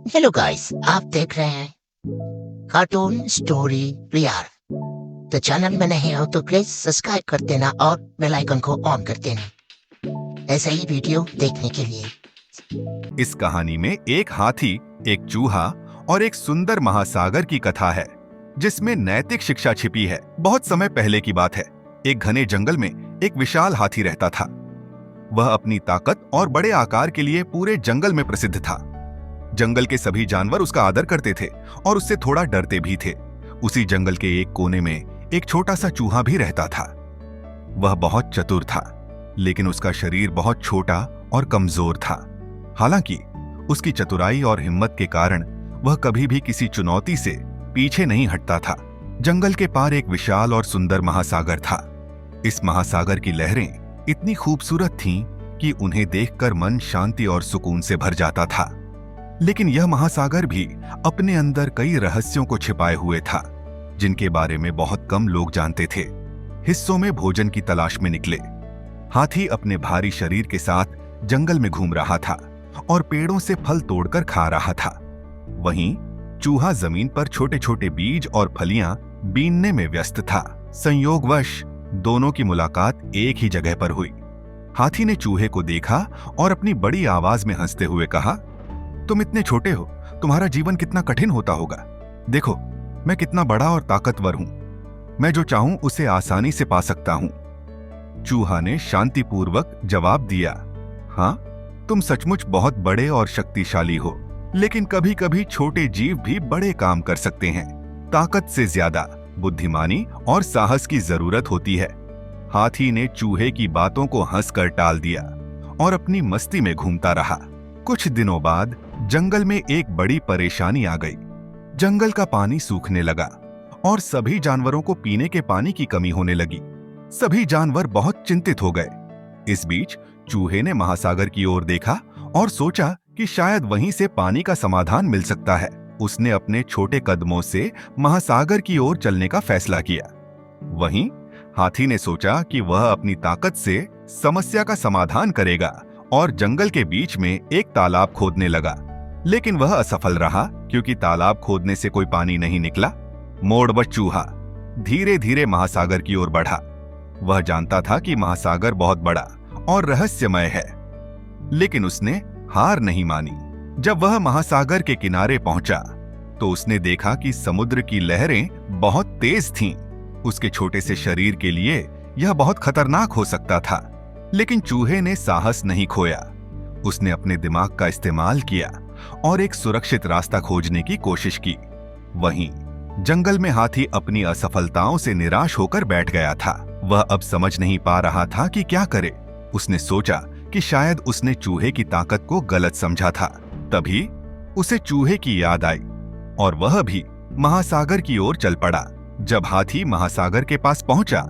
Hello guys, आप देख रहे हैं कार्टून स्टोरी प्लेयर। तो चैनल में नए हो तो प्लीज सब्सक्राइब कर देना और बेल आइकन को ऑन कर देना ऐसा ही वीडियो देखने के लिए। इस कहानी में एक हाथी, एक चूहा और एक सुंदर महासागर की कथा है जिसमें नैतिक शिक्षा छिपी है। बहुत समय पहले की बात है। एक घने जंगल में एक विशाल हाथी रहता था। वह अपनी ताकत और बड़े आकार के लिए पूरे जंगल में प्रसिद्ध था। जंगल के सभी जानवर उसका आदर करते थे और उससे थोड़ा डरते भी थे। उसी जंगल के एक कोने में एक छोटा सा चूहा भी रहता था। वह बहुत चतुर था, लेकिन उसका शरीर बहुत छोटा और कमजोर था। हालांकि उसकी चतुराई और हिम्मत के कारण वह कभी भी किसी चुनौती से पीछे नहीं हटता था। जंगल के पार एक विशाल और सुंदर महासागर था। इस महासागर की लहरें इतनी खूबसूरत थीं कि उन्हें देखकर मन शांति और सुकून से भर जाता था। लेकिन यह महासागर भी अपने अंदर कई रहस्यों को छिपाए हुए था, जिनके बारे में बहुत कम लोग जानते थे। हिस्सों में भोजन की तलाश में निकले। हाथी अपने भारी शरीर के साथ जंगल में घूम रहा था और पेड़ों से फल तोड़कर खा रहा था। वहीं चूहा जमीन पर छोटे छोटे बीज और फलियां बीनने में व्यस्त था। संयोगवश दोनों की मुलाकात एक ही जगह पर हुई। हाथी ने चूहे को देखा और अपनी बड़ी आवाज में हंसते हुए कहा, तुम इतने छोटे हो, तुम्हारा जीवन कितना कठिन होता होगा। देखो, मैं कितना बड़ा और ताकतवर हूं। मैं जो चाहूं उसे आसानी से पा सकता हूं। चूहा ने शांतिपूर्वक जवाब दिया, हाँ, तुम सचमुच बहुत बड़े और शक्तिशाली हो, लेकिन कभी कभी छोटे जीव भी बड़े काम कर सकते हैं। ताकत से ज्यादा बुद्धिमानी और साहस की जरूरत होती है। हाथी ने चूहे की बातों को हंसकर टाल दिया और अपनी मस्ती में घूमता रहा। कुछ दिनों बाद जंगल में एक बड़ी परेशानी आ गई। जंगल का पानी सूखने लगा और सभी जानवरों को पीने के पानी की कमी होने लगी। सभी जानवर बहुत चिंतित हो गए। इस बीच चूहे ने महासागर की ओर देखा और सोचा कि शायद वहीं से पानी का समाधान मिल सकता है। उसने अपने छोटे कदमों से महासागर की ओर चलने का फैसला किया। वहीं हाथी ने सोचा कि वह अपनी ताकत से समस्या का समाधान करेगा और जंगल के बीच में एक तालाब खोदने लगा। लेकिन वह असफल रहा क्योंकि तालाब खोदने से कोई पानी नहीं निकला। मोड़वश चूहा धीरे धीरे महासागर की ओर बढ़ा। वह जानता था कि महासागर बहुत बड़ा और रहस्यमय है, लेकिन उसने हार नहीं मानी। जब वह महासागर के किनारे पहुंचा तो उसने देखा कि समुद्र की लहरें बहुत तेज थीं। उसके छोटे से शरीर के लिए यह बहुत खतरनाक हो सकता था, लेकिन चूहे ने साहस नहीं खोया। उसने अपने दिमाग का इस्तेमाल किया और एक सुरक्षित रास्ता खोजने की कोशिश की। वहीं जंगल में हाथी अपनी असफलताओं से निराश होकर बैठ गया था। वह अब समझ नहीं पा रहा था कि क्या करे। उसने सोचा कि शायद उसने चूहे की ताकत को गलत समझा था। तभी उसे चूहे की याद आई और वह भी महासागर की ओर चल पड़ा। जब हाथी महासागर के पास पहुंचा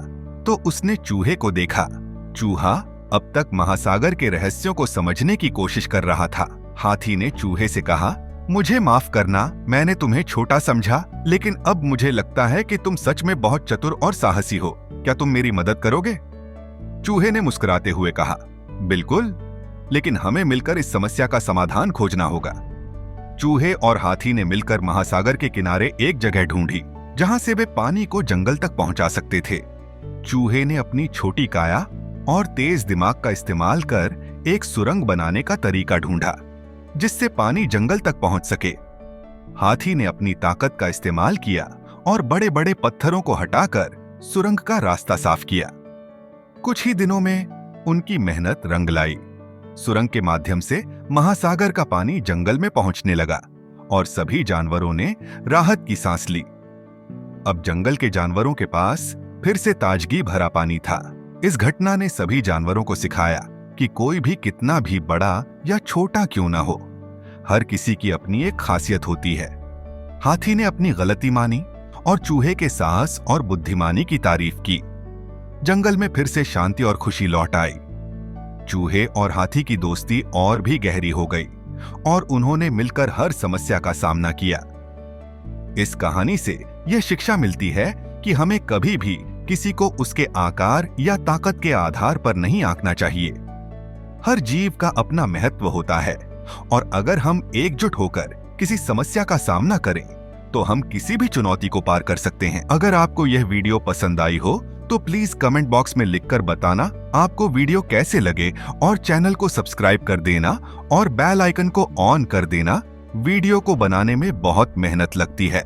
तो उसने चूहे को देखा। चूहा अब तक महासागर के रहस्यों को समझने की कोशिश कर रहा था। हाथी ने चूहे से कहा, मुझे माफ करना, मैंने तुम्हें छोटा समझा, लेकिन अब मुझे लगता है कि तुम सच में बहुत चतुर और साहसी हो। क्या तुम मेरी मदद करोगे? चूहे ने मुस्कुराते हुए कहा, बिल्कुल, लेकिन हमें मिलकर इस समस्या का समाधान खोजना होगा। चूहे और हाथी ने मिलकर महासागर के किनारे एक जगह ढूंढी जहां से वे पानी को जंगल तक पहुंचा सकते थे। चूहे ने अपनी छोटी काया और तेज दिमाग का इस्तेमाल कर एक सुरंग बनाने का तरीका ढूंढा जिससे पानी जंगल तक पहुंच सके। हाथी ने अपनी ताकत का इस्तेमाल किया और बड़े बड़े पत्थरों को हटाकर सुरंग का रास्ता साफ किया। कुछ ही दिनों में उनकी मेहनत रंग लाई। सुरंग के माध्यम से महासागर का पानी जंगल में पहुंचने लगा और सभी जानवरों ने राहत की सांस ली। अब जंगल के जानवरों के पास फिर से ताजगी भरा पानी था। इस घटना ने सभी जानवरों को सिखाया कि कोई भी कितना भी बड़ा या छोटा क्यों ना हो, हर किसी की अपनी एक खासियत होती है। हाथी ने अपनी गलती मानी और चूहे के साहस और बुद्धिमानी की तारीफ की। जंगल में फिर से शांति और खुशी लौट आई। चूहे और हाथी की दोस्ती और भी गहरी हो गई और उन्होंने मिलकर हर समस्या का सामना किया। इस कहानी से यह शिक्षा मिलती है कि हमें कभी भी किसी को उसके आकार या ताकत के आधार पर नहीं आंकना चाहिए। हर जीव का अपना महत्व होता है और अगर हम एकजुट होकर किसी समस्या का सामना करें तो हम किसी भी चुनौती को पार कर सकते हैं। अगर आपको यह वीडियो पसंद आई हो तो प्लीज कमेंट बॉक्स में लिखकर बताना आपको वीडियो कैसे लगे और चैनल को सब्सक्राइब कर देना और बेल आइकन को ऑन कर देना। वीडियो को बनाने में बहुत मेहनत लगती है।